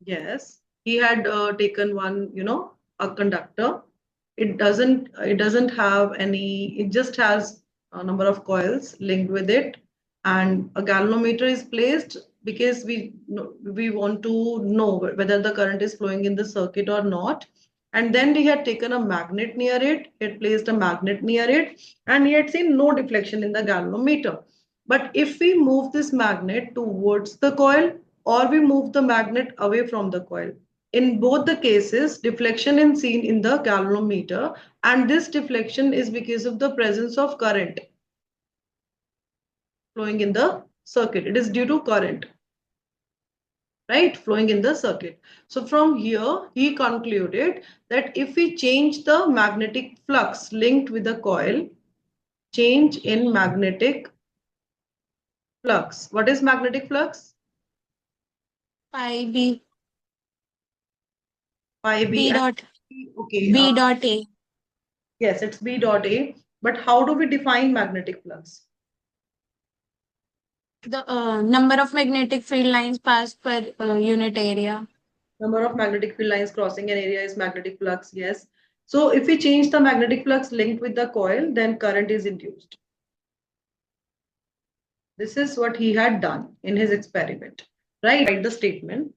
Yes, he had taken one, a conductor. It doesn't have any, it just has a number of coils linked with it, and a galvanometer is placed because we want to know whether the current is flowing in the circuit or not. And then he had taken a magnet near it, he had placed a magnet near it, and he had seen no deflection in the galvanometer. But if we move this magnet towards the coil, or we move the magnet away from the coil, in both the cases, deflection is seen in the galvanometer, and this deflection is because of the presence of current flowing in the circuit. It is due to current, right, flowing in the circuit. So from here, he concluded that if we change the magnetic flux linked with the coil, change in magnetic flux. What is magnetic flux? Phi B. Phi B. B dot. Okay, B dot A. yes, it's B dot A. But how do we define magnetic flux? The number of magnetic field lines passed per unit area. Number of magnetic field lines crossing an area is magnetic flux, yes. So if we change the magnetic flux linked with the coil, then current is induced. This is what he had done in his experiment, right? Write the statement.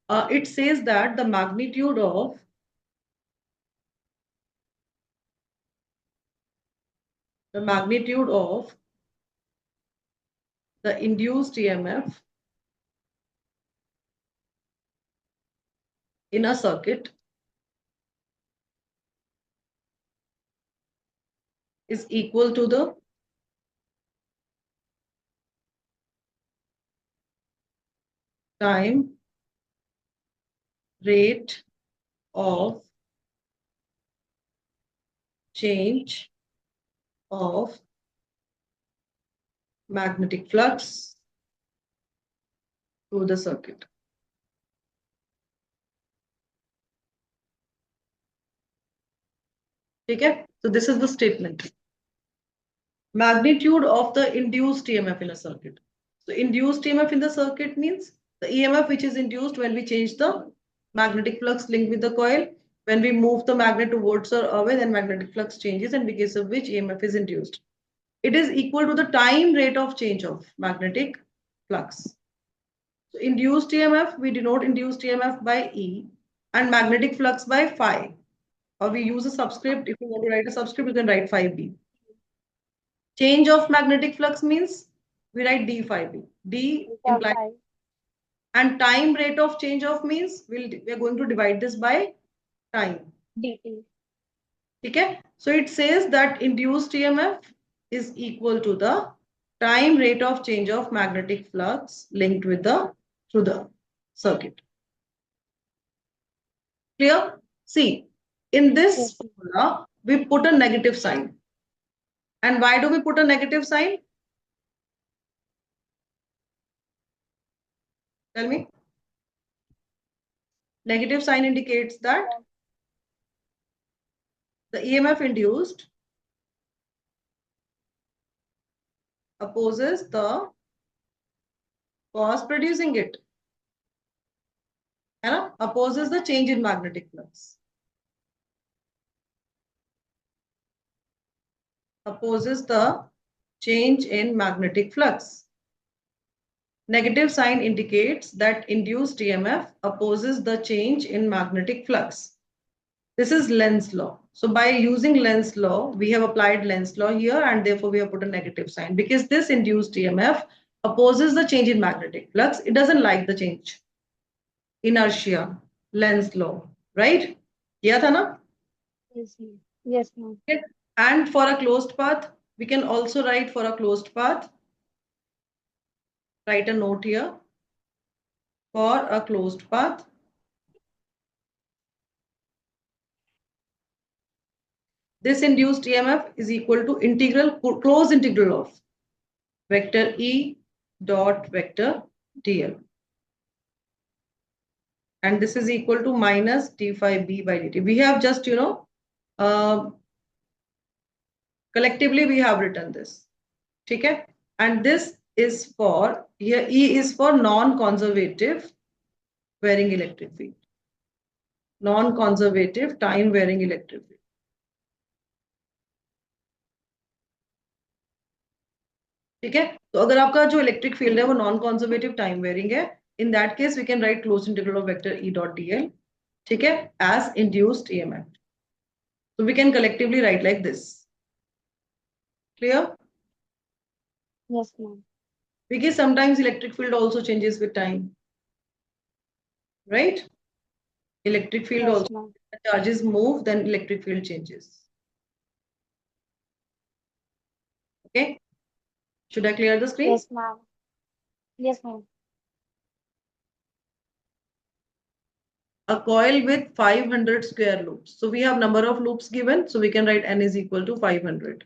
It says that the magnitude of the induced EMF in a circuit is equal to the time rate of change of magnetic flux through the circuit. Okay, so this is the statement. Magnitude of the induced EMF in a circuit. So induced EMF in the circuit means the EMF which is induced when we change the magnetic flux linked with the coil. When we move the magnet towards or away, then magnetic flux changes, and because of which EMF is induced. It is equal to the time rate of change of magnetic flux. So induced EMF, we denote induced EMF by E, and magnetic flux by phi. Or we use a subscript. If you want to write a subscript, you can write phi B. Change of magnetic flux means we write d phi b. D implies, and time rate of change of means we are going to divide this by time. DT. Okay, so it says that induced EMF is equal to the time rate of change of magnetic flux linked with the through the circuit. Clear? See, in this formula, we put a negative sign. And why do we put a negative sign? Tell me. Negative sign indicates that the EMF induced opposes the cause producing it. Opposes the change in magnetic flux. Opposes the change in magnetic flux. Negative sign indicates that induced EMF opposes the change in magnetic flux. This is Lenz's law. So by using Lenz's law, we have applied Lenz's law here, and therefore we have put a negative sign because this induced EMF opposes the change in magnetic flux. It doesn't like the change. Inertia, Lenz's law, right? Yeah, Thana? Yes, ma'am. Yes, ma'am. Okay. And for a closed path, we can also write for a closed path. Write a note here. For a closed path, this induced EMF is equal to closed integral of vector E dot vector dl. And this is equal to minus d phi b by dt. We have just, collectively we have written this. Okay? And this is for, here E is for non-conservative varying electric field. Non-conservative time varying electric field. ठीक है, तो अगर आपका जो electric field है वो non conservative time varying है, in that case we can write close integral of vector E dot dl, ठीक है, as induced EMF. So we can collectively write like this. Clear? Yes, ma'am. Because sometimes electric field also changes with time, right? Electric field Yes, also, ma'am. the charges move, then electric field changes. Okay? Should I clear the screen? Yes, ma'am. Yes, ma'am. A coil with 500 square loops. So we have number of loops given, so we can write n is equal to 500.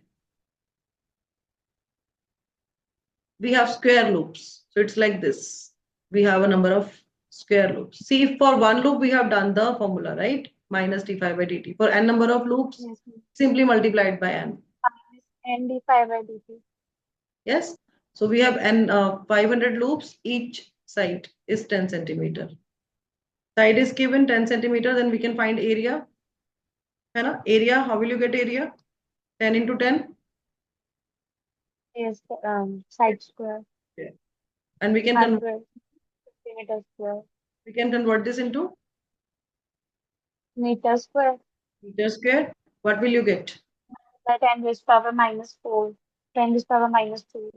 We have square loops, so it's like this. We have a number of square loops. See, if for one loop we have done the formula, right? Minus d5 by dt. For n number of loops, Yes, ma'am. simply multiply it by n. Minus ND5/dt. Yes. So we have n 500 loops. Each side is 10 centimeter. Side is given 10 centimeter. Then we can find area. है ना? Area. How will you get area? 10 into 10. Yes, side square. Okay. And we can convert 100 centimeter square. this into Meter square. meter square. What will you get? By 10 raised to power minus 4. 10 raised to power minus 2.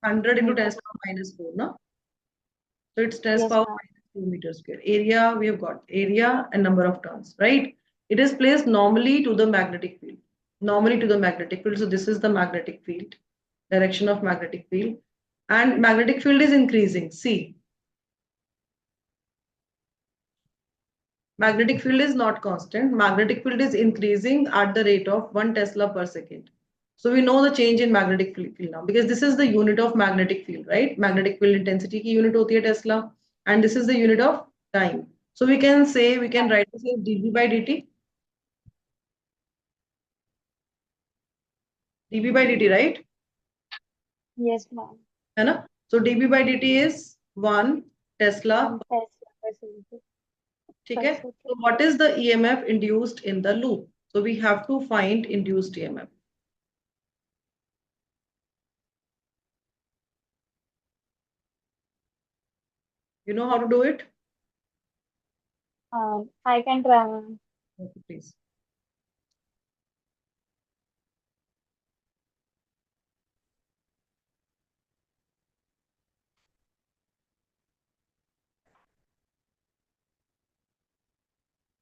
100 into 10 Meter. to power minus 4. No? So it's 10 to Yes, power ma'am. minus 2 meter square. Area, we have got area and number of turns, right? It is placed normally to the magnetic field. Normally to the magnetic field. So this is the magnetic field. Direction of magnetic field. And magnetic field is increasing. See. Magnetic field is not constant. Magnetic field is increasing at the rate of 1 Tesla per second. So we know the change in magnetic field now, because this is the unit of magnetic field, right? Magnetic field intensity की unit होती है Tesla, and this is the unit of time. So we can write this as dB by dt. dB by dt, right? Yes, ma'am. है ना? So dB by dt is 1 Tesla. 1 Tesla per second. ठीक है? So what is the EMF induced in the loop? So we have to find induced EMF. You know how to do it? I can try. Okay, please.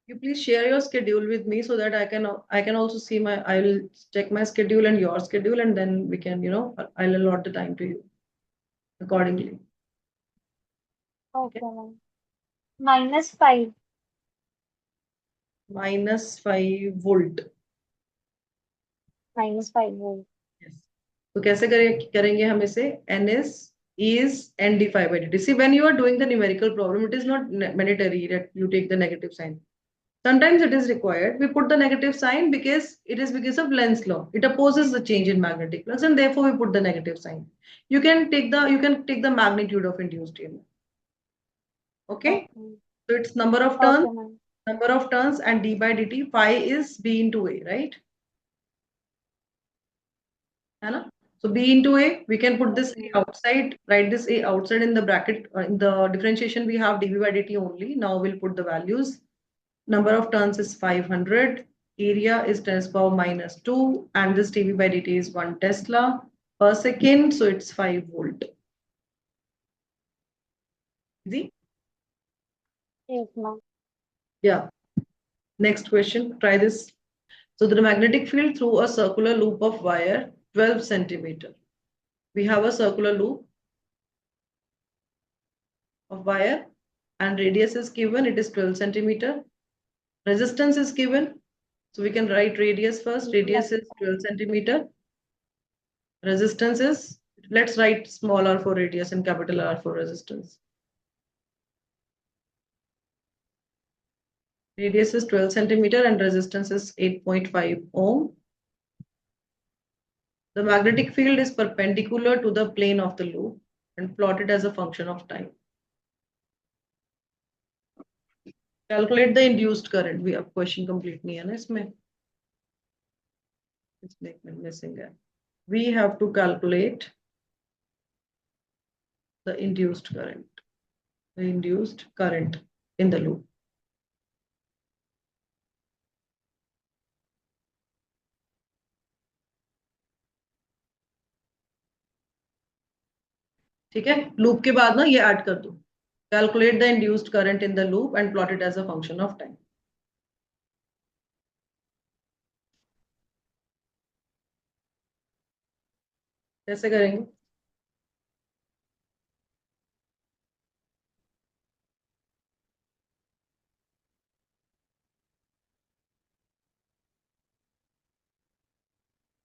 You please share your schedule with me so that I can also see I will check my schedule and your schedule, and then we can, I'll allot the time to you accordingly. Okay, ma'am. -5. -5 volt. -5 volt. Yes. तो कैसे करेंगे हम इसे? N is ND5 by dt. See, when you are doing the numerical problem, it is not mandatory that you take the negative sign. Sometimes it is required. We put the negative sign because it is because of Lenz's law. It opposes the change in magnetic flux, and therefore we put the negative sign. You can take the magnitude of induced EMF. Okay? So it's number of turns, and d by dt. Phi is B into A, right? Anna? So B into A, we can put this A outside, write this A outside in the bracket. In the differentiation, we have dB by dt only. Now we'll put the values. Number of turns is 500. Area is 10 to the power minus 2. And this dB by dt is 1 Tesla per second. So it's 5 volt. Easy? Yes, ma'am. Yeah. Next question. Try this. So the magnetic field through a circular loop of wire, 12 centimeter. We have a circular loop of wire and radius is given. It is 12 centimeter. Resistance is given. So we can write radius first. Radius is 12 centimeter. Resistance is, let's write small r for radius and capital R for resistance. Radius is 12 centimeter and resistance is 8.5 ohm. The magnetic field is perpendicular to the plane of the loop and plotted as a function of time. Calculate the induced current, भी अब question complete नहीं है ना इसमें missing है. We have to calculate the induced current in the loop. ठीक है, loop के बाद ना ये ऐड कर दो, calculate the induced current in the loop and plot it as a function of time. कैसे करेंगे?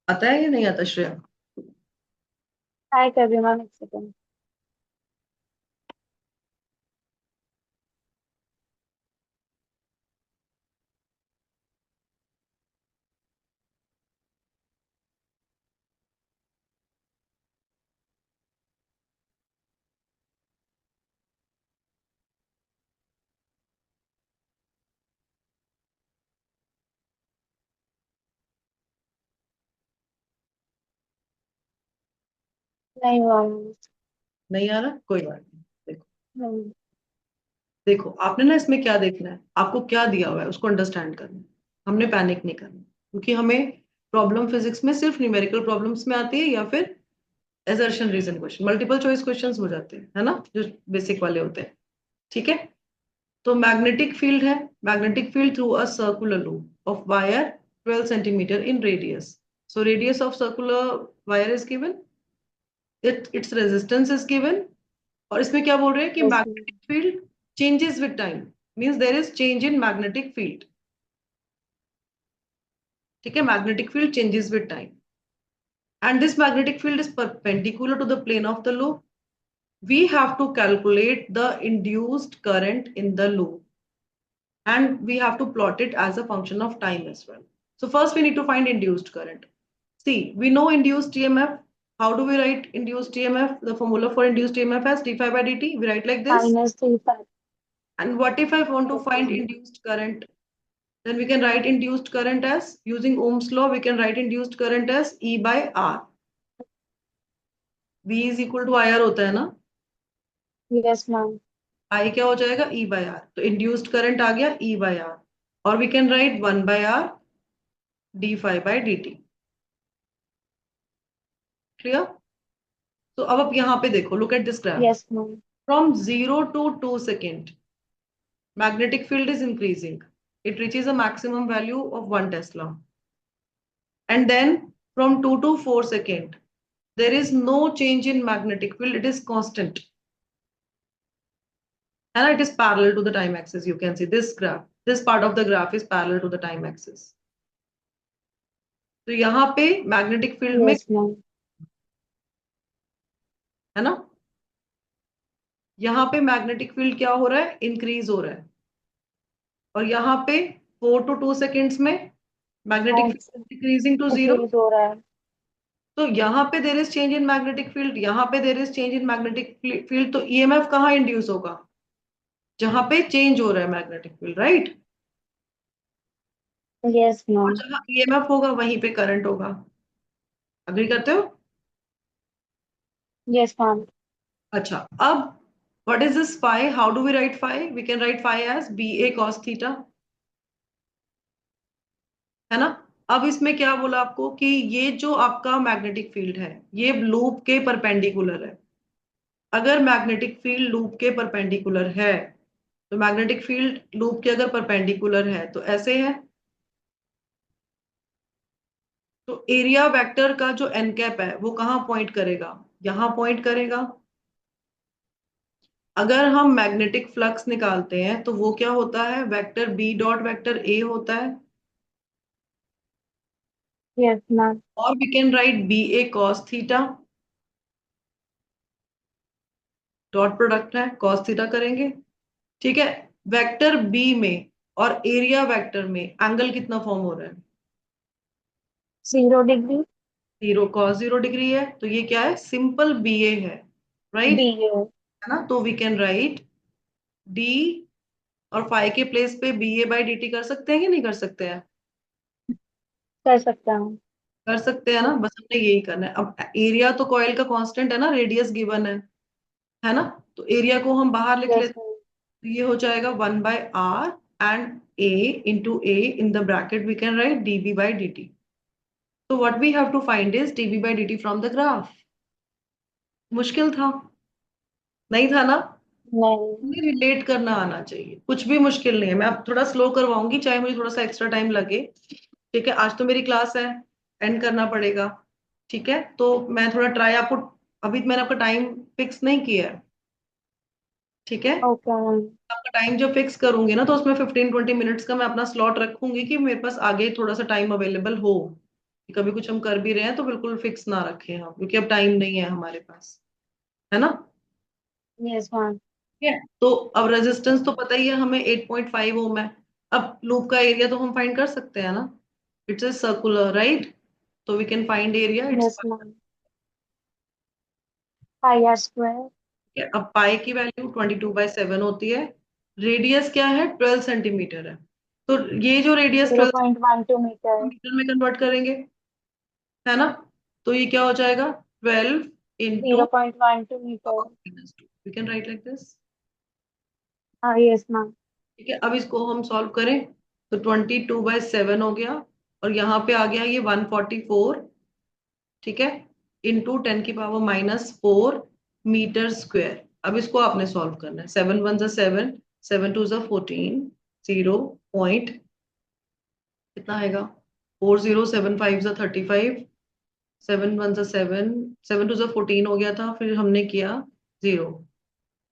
आता है या नहीं आता श्रेया? ट्राई कर रही हूँ मैम, एक सेकंड. नहीं हुआ मैम. नहीं आ रहा, कोई बात नहीं. देखो, नहीं. देखो आपने ना इसमें क्या देखना है, आपको क्या दिया हुआ है उसको अंडरस्टैंड करना है. हमने पैनिक नहीं करना, क्योंकि हमें प्रॉब्लम फिजिक्स में सिर्फ न्यूमेरिकल प्रॉब्लम्स में आती है या फिर assertion reason question, multiple choice questions हो जाते हैं, है ना, जो बेसिक वाले होते हैं. ठीक है, तो मैग्नेटिक फील्ड है, magnetic field through a circular loop of wire 12 centimetre in radius. So radius of circular wire is given, it's resistance is given. और इसमें क्या बोल रहे हैं कि Yes, ma'am. Magnetic field changes with time, means there is change in magnetic field. ठीक है, magnetic field changes with time and this magnetic field is perpendicular to the plane of the loop. We have to calculate the induced current in the loop and we have to plot it as a function of time as well. So first we need to find induced current. See, we know induced EMF. How do we write induced EMF? The formula for induced EMF as d phi by dt. We write like this. -3 5. And what if I want to Yes, find ma'am. induced current? Then we can write induced current as, using Ohm's law, we can write induced current as E by R. V is equal to IR होता है ना? Yes, ma'am. I क्या हो जाएगा? E by R. तो induced current आ गया E by R. और we can write 1 by R d phi by dt. Clear? तो अब आप यहाँ पे देखो, look at this graph. Yes, ma'am. From 0 to 2 second, magnetic field is increasing. It reaches a maximum value of 1 Tesla. And then from 2 to 4 second, there is no change in magnetic field. It is constant. And it is parallel to the time axis. You can see this graph. This part of the graph is parallel to the time axis. तो यहाँ पे magnetic field में, Yes, ma'am. है ना, यहाँ पे magnetic field क्या हो रहा है? इंक्रीज हो रहा है. और यहाँ पे 4 to 2 सेकेंड्स में magnetic field decreasing to 0. Increase हो रहा है. तो यहाँ पे there is change in magnetic field, यहाँ पे there is change in magnetic field. तो ईएमएफ कहाँ इंड्यूस होगा? जहां पे चेंज हो रहा है मैग्नेटिक फील्ड, राइट? Yes, और ma'am. जहां ईएमएफ होगा वहीं पे करंट होगा. अग्री करते हो? Yes, ma'am. अच्छा, अब what is this phi? How do we write phi? We can write phi as B A cos theta, है ना. अब इसमें क्या बोला आपको कि ये जो आपका मैग्नेटिक फील्ड है ये लूप के परपेंडिकुलर है. अगर मैग्नेटिक फील्ड लूप के परपेंडिकुलर है, तो मैग्नेटिक फील्ड लूप के अगर परपेंडिकुलर है तो ऐसे है. तो एरिया वेक्टर का जो एन कैप है वो कहाँ पॉइंट करेगा? यहां पॉइंट करेगा. अगर हम मैग्नेटिक फ्लक्स निकालते हैं तो वो क्या होता है? Vector B dot vector A होता है. Yes, ma'am. और we can write B A cos theta, dot product है, कॉस थीटा करेंगे. ठीक है, वेक्टर बी में और एरिया वेक्टर में एंगल कितना फॉर्म हो रहा है? 0 degree. 0 कॉस 0 डिग्री है. तो ये क्या है? सिंपल बी ए है, राइट? BA. है ना. तो वी कैन राइट डी और फाई के प्लेस पे ba/dt कर सकते हैं कि नहीं कर सकते हैं? कर सकता हूँ। कर सकते हैं ना, बस हमने यही करना है। अब एरिया तो कॉइल का कांस्टेंट है ना, रेडियस गिवन है ना, तो एरिया को हम बाहर लिख यस लेते हैं। तो ये हो जाएगा 1/r and a into a in the bracket we can write db/dt। तो what we have to find is db/dt from the graph. मुश्किल था? नहीं था ना? नहीं। रिलेट करना आना चाहिए, कुछ भी मुश्किल नहीं है। मैं अब थोड़ा स्लो करवाऊंगी, चाहे मुझे थोड़ा सा एक्स्ट्रा टाइम लगे। ठीक है, आज तो मेरी क्लास है, एंड करना पड़ेगा। ठीक है, तो मैं थोड़ा ट्राई आपको, अभी मैंने आपका टाइम फिक्स नहीं किया है। ठीक है, ओके मैम। आपका टाइम जब फिक्स करूंगी ना, तो उसमें 15-20 मिनट्स का मैं अपना स्लॉट रखूंगी कि मेरे पास आगे थोड़ा सा टाइम अवेलेबल हो। कि कभी कुछ हम कर भी रहे हैं तो बिल्कुल फिक्स ना रखें हम, क्योंकि अब टाइम नहीं है हमारे पास, है ना? Yes ma'am. ठीक है, तो अब रेजिस्टेंस तो पता ही है हमें 8.5 ओम है। अब लूप का एरिया तो हम फाइंड कर सकते हैं ना, इट्स ए सर्कुलर राइट, तो we can find area it's. Yes ma'am. Pi r square. अब पाई की वैल्यू 22/7 होती है। रेडियस क्या है? 12 सेंटीमीटर है। तो ये जो रेडियस 0.12 मीटर। मीटर में कन्वर्ट करेंगे, है ना, तो ये क्या हो जाएगा? 12 into 0.12 metre. We can write like this. हाँ यस मैम। ठीक है, अब इसको हम सॉल्व करें, तो 22/7 हो गया, और यहाँ पे आ गया ये 144। ठीक है, इंटू 10⁻⁻⁴ मीटर स्क्वायर। अब इसको आपने सॉल्व करना है। 7 1 7, 7 2 14, 0 कितना आएगा? 40 7 5 35, 7 1 7, 7 2 14 हो गया था, फिर हमने किया 0।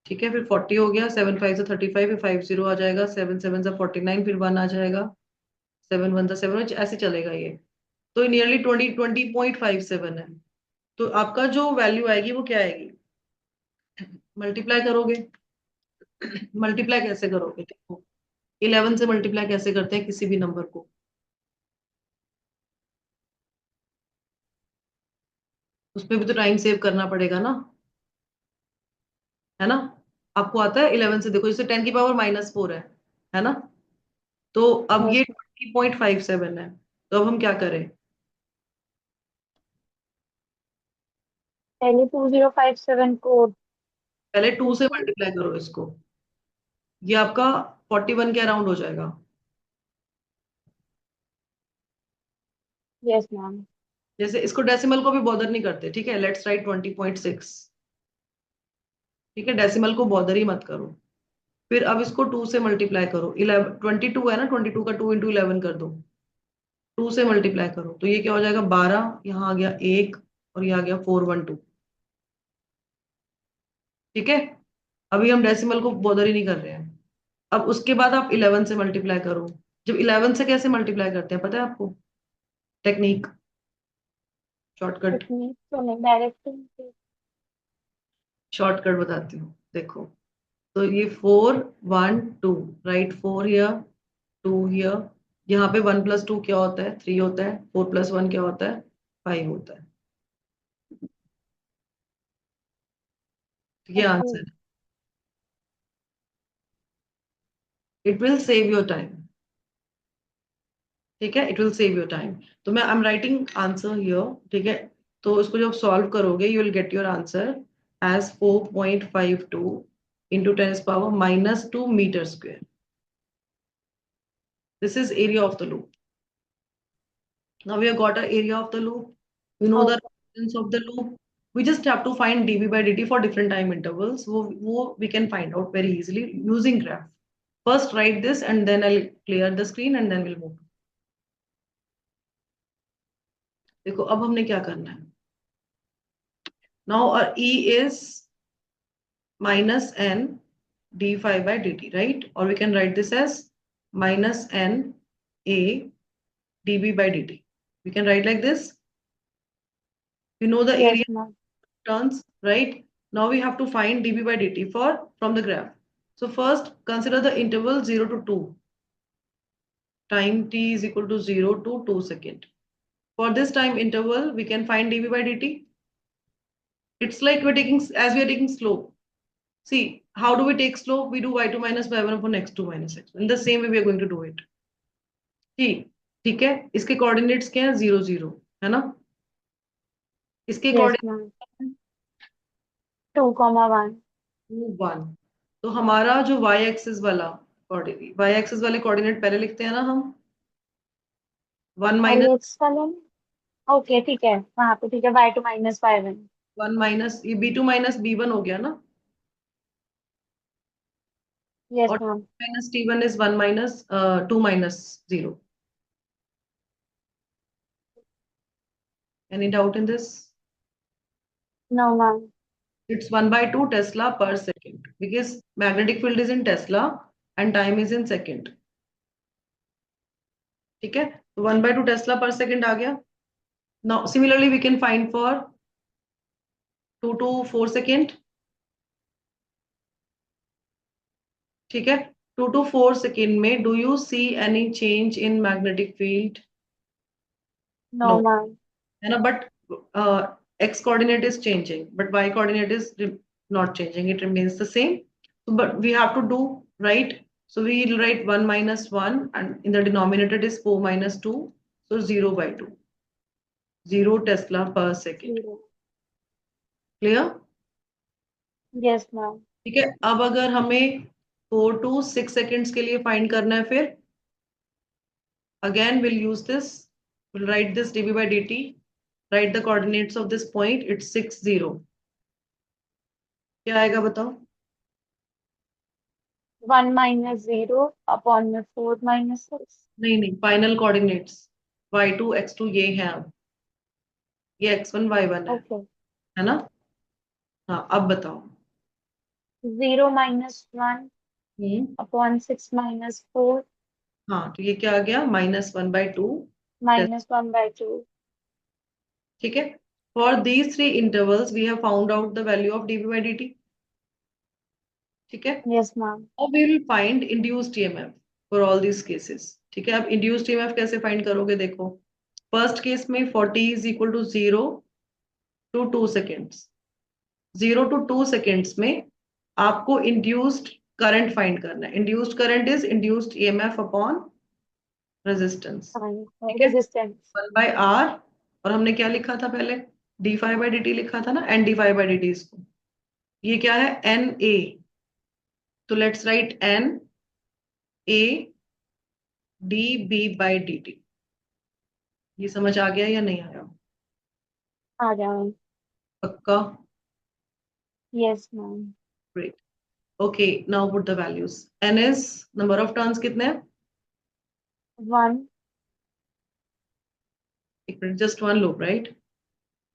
ठीक है, फिर 40 हो गया, 7 5 35, फिर 50 आ जाएगा, 7 7 49, फिर 1 आ जाएगा, 7 1 7, ऐसे चलेगा ये। तो नियरली 20 20.57 है। तो आपका जो वैल्यू आएगी वो क्या आएगी? मल्टीप्लाई करोगे। मल्टीप्लाई कैसे करोगे? देखो, 11 से मल्टीप्लाई कैसे करते हैं किसी भी नंबर को? उसमें भी तो टाइम सेव करना पड़ेगा ना, है ना? आपको आता है 11 से? देखो, जैसे 10⁻⁻⁴ है ना? तो अब यस। ये 20.57 है, तो अब हम क्या करें? पहले 2057 को। पहले 2 से मल्टीप्लाई करो इसको, ये आपका 41 के अराउंड हो जाएगा। Yes ma'am. जैसे इसको डेसिमल को भी बॉदर नहीं करते, ठीक है, लेट्स राइट 20.6। ठीक है, डेसिमल को बॉदर ही मत करो। फिर अब इसको 2 से मल्टीप्लाई करो, 11 22 है ना, 22 का 2 इंटू 11 कर दो। 2 से मल्टीप्लाई करो तो ये क्या हो जाएगा? 12, यहाँ आ गया 1, और ये आ गया 412। ठीक है, अभी हम डेसिमल को बॉदर ही नहीं कर रहे हैं। अब उसके बाद आप 11 से मल्टीप्लाई करो। जब 11 से कैसे मल्टीप्लाई करते हैं पता है आपको? Technique, shortcut. इतनी तो नहीं डायरेक्ट। शॉर्टकट बताती हूँ, देखो। तो ये 4 1 2, राइट, 4 हियर, 2 हियर। यहाँ पे 1 + 2 क्या होता है? 3 होता है। 4 + 1 क्या होता है? 5 होता है। तो ये ओके। आंसर है। It will save your time. ठीक है, it will save your time. तो मैं I am writing answer here. ठीक है, तो इसको जब सॉल्व करोगे you will get your answer as 4.52 into 10⁻⁻² metre square. This is area of the loop. Now we have got an area of the loop. We know the okay. resistance of the loop. We just have to find dB/dt for different time intervals. वो we can find out very easily using graph. First write this and then I'll clear the screen and then we'll move. देखो अब हमने क्या करना है? Now our E is -n d∅/dt, right? Or we can write this as -n a dB/dt. We can write like this. You know the yes area ma'am. turns, right? Now we have to find dB/dt for from the graph. So first consider the interval 0 to 2. Time t is equal to 0 to 2 seconds. For this time interval, we can find dB/dt. It's like we're taking as we are taking slope. See, how do we take slope? We do y2 minus y1 upon x2 minus x1. In the same way we are going to do it. ठीक ठीक है, इसके coordinates क्या है? 0 0, है ना? इसके Yes, coordinate ma'am. 2, 1. 2 1। तो हमारा जो y एक्सिस वाला कोऑर्डिनेट, y एक्सिस वाले कोऑर्डिनेट पहले लिखते हैं ना हम, 1 और माइनस ये एक्स वाले ओके ठीक है वहां पे ठीक है y2 - y1. 1 माइनस ये b2 माइनस b1 हो गया ना, Yes, और ma'am. Minus t1 is 1 minus 2 minus 0। Any doubt in this? No, ma'am. It's 1 by 2 Tesla per second because magnetic field is in Tesla and time is in second. ठीक है, तो 1 by 2 Tesla per second आ गया. Now similarly we can find for 2 to 4 second. ठीक है, 2 to 4 second में do you see any change in magnetic field? No, No, ma'am. है ना? But x coordinate is changing, but y coordinate is not changing. It remains the same. So, but we have to do right. So we will write 1 minus 1, and in the denominator it is 4 minus 2. So 0 by 2. 0 Tesla per second. 0. Clear? Yes, ma'am. ठीक है, अब अगर हमें 4 to 6 seconds के लिए find करना है, फिर again we'll use this. We'll write this dv by dt. Write the coordinates of this point. It's 6 0. क्या आएगा बताओ? 1 - 0 upon 4 - 6. नहीं नहीं, फाइनल कोऑर्डिनेट्स y2 x2 ये हैं, अब ये x1 y1 Okay. है ना? हाँ, अब बताओ। 0 - 1 हम्म, upon 6 - 4 हाँ, तो ये क्या आ गया? -1/2। -1/2. ठीक है, for these three intervals we have found out the value of dv by dt. ठीक है, Yes, ma'am. अब we will find induced EMF for all these cases. ठीक है, अब इंड्यूस्ड ईएमएफ कैसे फाइंड करोगे? देखो, फर्स्ट केस में 40 is equal to 0 to 2 seconds. 0 to 2 seconds में आपको इंड्यूस्ड करंट फाइंड करना है. Induced current is induced EMF upon resistance. Fine. ठीक है, Resistance. 1/r. और हमने क्या लिखा था पहले? D five by D T लिखा था ना, N D five by D T. इसको ये क्या है? N A. तो let's write N A D B by D T. ये समझ आ गया या नहीं आया? आ जाओ. पक्का? Yes, ma'am. Great. Okay, now put the values. N is number of turns कितने हैं? 1. एक minute, just one loop right?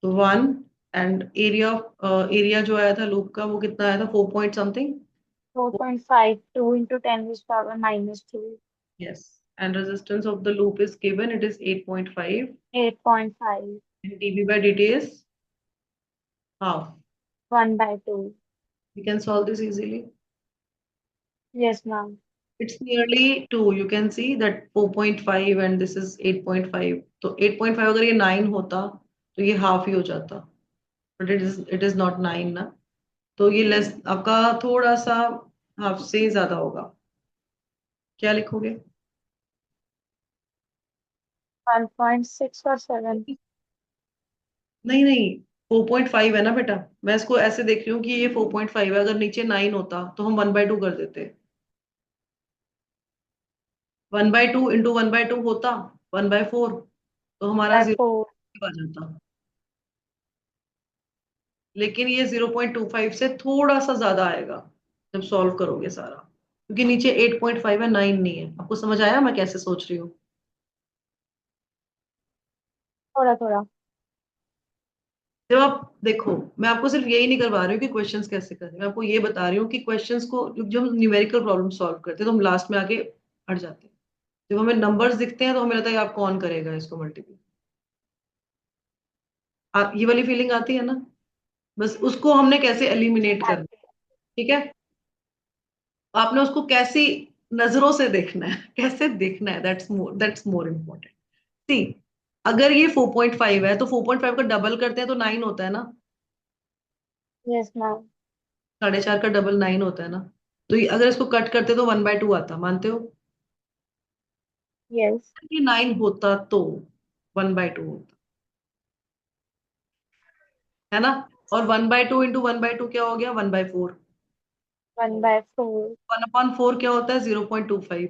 तो 1. एंड एरिया, एरिया जो आया था लूप का वो कितना आया था? 4 point something. 4.52 into 10⁻⁻². Yes. And resistance of the loop is given. It is 8.5. 8.5. And dB by dt is half. 1/2. We can solve this easily. Yes, ma'am. It's nearly 2. You can see that 4.5 and this is 8.5. So 8.5 अगर ये 9 होता तो ये half ही हो जाता. But it is not 9 ना. तो ये less आपका थोड़ा सा half से ज्यादा होगा. क्या लिखोगे? 1.6 or 7. नहीं नहीं, 4.5 है ना बेटा. मैं इसको ऐसे देख रही हूँ कि ये 4.5 है. अगर नीचे 9 होता तो हम 1/2 कर देते. 1/2 इंटू 1/2 होता 1/4. तो हमारा By 0 4. आ जाता. लेकिन ये 0.25 से थोड़ा सा ज्यादा आएगा जब सॉल्व करोगे सारा, क्योंकि नीचे 8.5 है, 9 नहीं है. आपको समझ आया मैं कैसे सोच रही हूँ? थोड़ा थोड़ा. जब आप देखो, मैं आपको सिर्फ यही नहीं करवा रही हूँ कि क्वेश्चंस कैसे करें. मैं आपको ये बता रही हूँ कि क्वेश्चंस को जब हम न्यूमेरिकल प्रॉब्लम सॉल्व करते हैं तो हम लास्ट में आके अड़ जाते हैं. जब हमें नंबर्स दिखते हैं तो हमें लगता है आप कौन करेगा इसको मल्टीप्लाई. आप ये वाली फीलिंग आती है ना? बस उसको हमने कैसे एलिमिनेट करना. ठीक है, आपने उसको कैसी नजरों से देखना है, कैसे देखना है, दैट्स मोर इम्पोर्टेंट. सी, अगर ये 4.5 है तो 4.5 का डबल करते हैं तो 9 होता है ना. Yes, ma'am. 4.5 का डबल 9 होता है ना, तो अगर इसको कट करते तो 1/2 आता, मानते हो? यस। ये 9 होता तो 1/2 होता, है ना? और 1/2 इंटू 1/2 क्या हो गया? 1/4। 1/4। 1/4 क्या होता है? 0.25,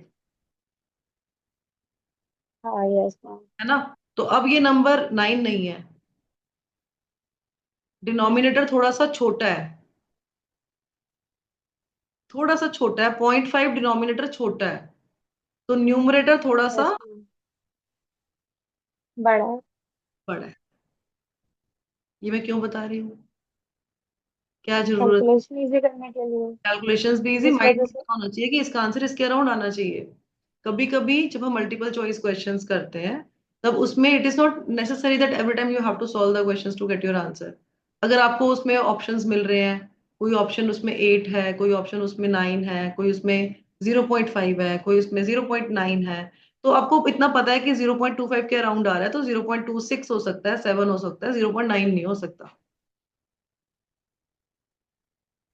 हाँ यस मैम। है ना? तो अब ये नंबर 9 नहीं है, डिनोमिनेटर थोड़ा सा छोटा है, थोड़ा सा छोटा है, 0.5 डिनोमिनेटर छोटा है, तो न्यूमरेटर थोड़ा सा यस मैम। बड़ा है। बड़ा है। ये मैं क्यों बता रही हूँ? क्या जरूरत? कैलकुलेशन इजी करने के लिए। कैलकुलेशंस भी इजी, जिस माइंड वजह में से। पता होना चाहिए कि इसका आंसर इसके अराउंड आना चाहिए। कभी कभी जब हम मल्टीपल चॉइस क्वेश्चंस करते हैं, तब उसमें it is not necessary that every time you have to solve the questions to get your answer. अगर आपको उसमें ऑप्शंस मिल रहे हैं, कोई ऑप्शन उसमें 8 है, कोई ऑप्शन उसमें 9 है, कोई उसमें 0.5 है, कोई उसमें 0.9 है, तो आपको इतना पता है कि 0.25 के अराउंड आ रहा है, तो 0.26 हो सकता है, 7 हो सकता है, 0.9 नहीं हो सकता।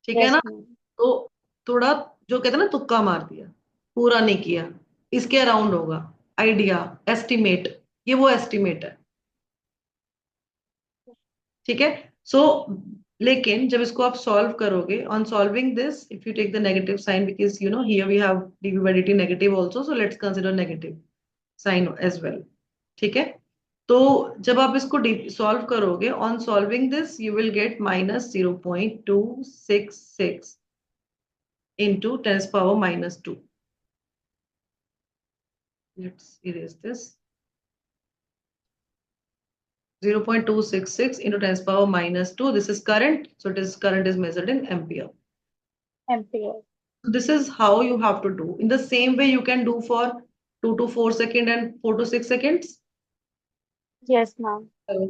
ठीक है यस ना? मैम। तो थोड़ा, जो कहते हैं ना, तुक्का मार दिया, पूरा नहीं किया, इसके अराउंड होगा। आइडिया, एस्टिमेट, ये वो एस्टिमेट है। ठीक है। सो लेकिन जब इसको आप सॉल्व करोगे, on solving this, if you take the negative sign, because you know here we have dv by dt negative also, so let's consider negative sign as well. ठीक है। तो जब आप इसको सॉल्व करोगे, on solving this you will get -0.266 into 10 power -2. Let's erase this. 0.266 into 10 power -2. This is current. So it is current is measured in ampere. Ampere. So this is how you have to do. In the same way you can do for 2 to 4 second and 4 to 6 seconds. Yes ma'am. Hello.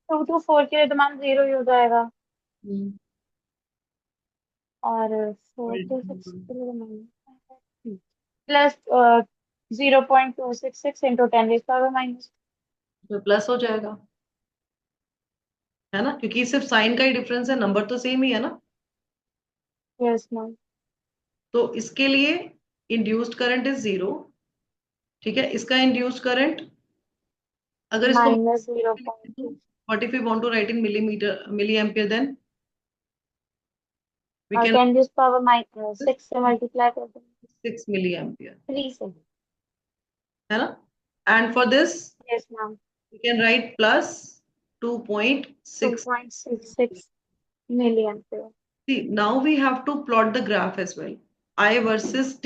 2 to 4 के लिए तो ma'am 0 ही हो जाएगा। Hmm. और 4 to 6 के लिए plus 0.266 into 10⁻⁻। तो plus हो जाएगा, है ना? क्योंकि सिर्फ साइन का ही डिफरेंस है, नंबर तो सेम ही है ना। Yes ma'am. तो इसके लिए इंड्यूस्ड करंट इज 0। ठीक है। इसका इंड्यूस्ड करंट, अगर इसको -0.2। what if we want to write in millimeter milliampere, then we और can 10⁻⁶ से मल्टीप्लाई कर देंगे। 6 milliampere, 3 से। है ना? And for this yes ma'am. we can write plus 2.6. 2.66 milli ampere. See, now we have to plot the graph as well. I versus T.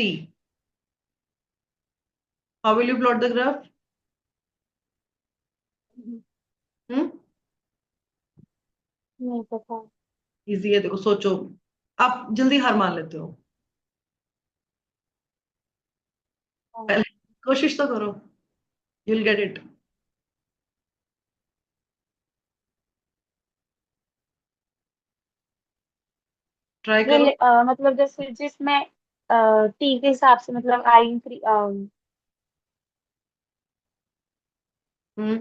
How will you plot the graph? Hmm? नहीं पता। Easy है, देखो, सोचो, आप जल्दी हार मान लेते हो, पहले कोशिश तो करो, you'll get it. ट्राई करो। मतलब जैसे जिसमें टी के हिसाब से मतलब आई इंक्री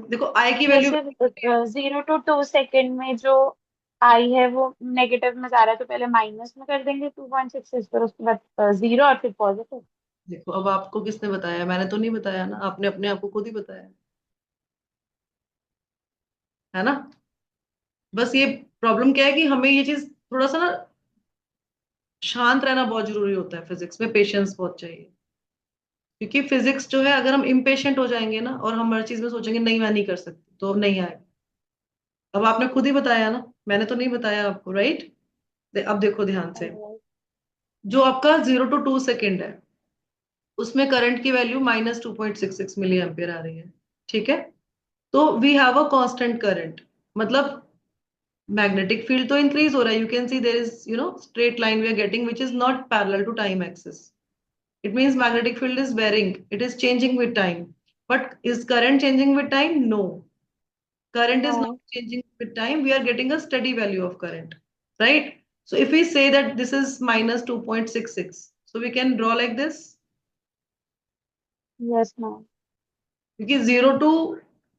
देखो आई की वैल्यू, जैसे 0 to 2 सेकेंड में जो आई है वो नेगेटिव में जा रहा है तो पहले माइनस में कर देंगे 2.66 फिर उसके बाद 0 और फिर पॉजिटिव। देखो अब आपको किसने बताया? मैंने तो नहीं बताया ना, आपने अपने आप को खुद ही बताया, है ना? बस ये प्रॉब्लम क्या है कि हमें ये चीज थोड़ा सा ना शांत रहना बहुत जरूरी होता है, फिजिक्स में पेशेंस बहुत चाहिए। क्योंकि फिजिक्स जो है, अगर हम इम्पेशेंट हो जाएंगे ना, और हम हर चीज में सोचेंगे नहीं मैं नहीं कर सकती, तो नहीं आएगा। अब आपने खुद ही बताया ना, मैंने तो नहीं बताया आपको, राइट? अब देखो ध्यान से, जो आपका 0 to 2 सेकेंड है, उसमें करंट की वैल्यू -2.66 मिली एम्पियर आ रही है। ठीक है। तो we have a constant current, मतलब मैग्नेटिक फील्ड तो इंक्रीज हो रहा है, you can see there is straight line we are getting which is not parallel to time axis. It means magnetic field is varying. It is changing with time. But is current changing with time? No. Current is हाँ not changing with time. We are getting a steady value of current, right? So if we say that this is minus 2.66, so we can draw like this. Yes ma'am क्योंकि 0 to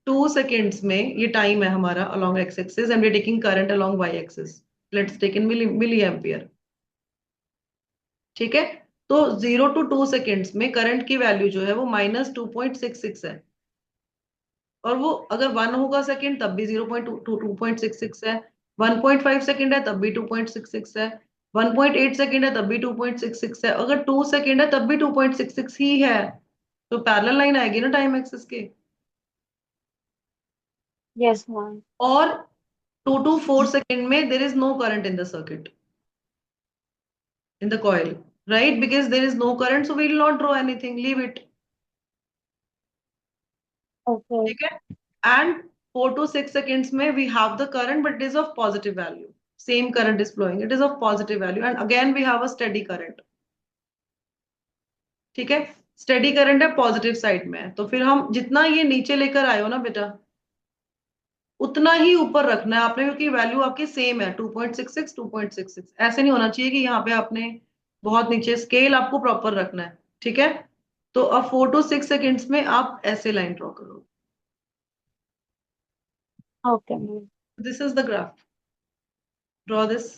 2 seconds में ये time है हमारा along x axis and we are taking current along y axis. Let's take in milliampere. ठीक है, तो 0 to 2 seconds में current की वैल्यू जो है वो -2.66 है, और वो अगर 1 होगा सेकंड तब भी 2.66 है, 1.5 सेकंड है तब भी 2.66 है, 1.8 सेकंड है तब भी 2.66 है, अगर 2 सेकंड है तब भी 2.66 ही है। तो पैरेलल लाइन आएगी ना टाइम एक्सिस के। यस मैम और 2 to 4 सेकंड में there is no current in the circuit, in the coil, right? Because there is no current, so we will not draw anything, leave it. Okay ठीक है, and 4 to 6 seconds में we have the current but it is of positive value, same current is flowing, it is of positive value, and again we have a steady current. ठीक है, steady current है, positive side में है, तो फिर हम जितना ये नीचे लेकर आए हो ना बेटा, उतना ही ऊपर रखना है आपने, क्योंकि वैल्यू आपकी सेम है 2.66 2.66, ऐसे नहीं होना चाहिए कि यहाँ पे आपने बहुत नीचे, स्केल आपको प्रॉपर रखना है। ठीक है, तो अब 4 to 6 सेकेंड्स में आप ऐसे लाइन ड्रॉ करो। Okay ma'am this is the graph, draw this.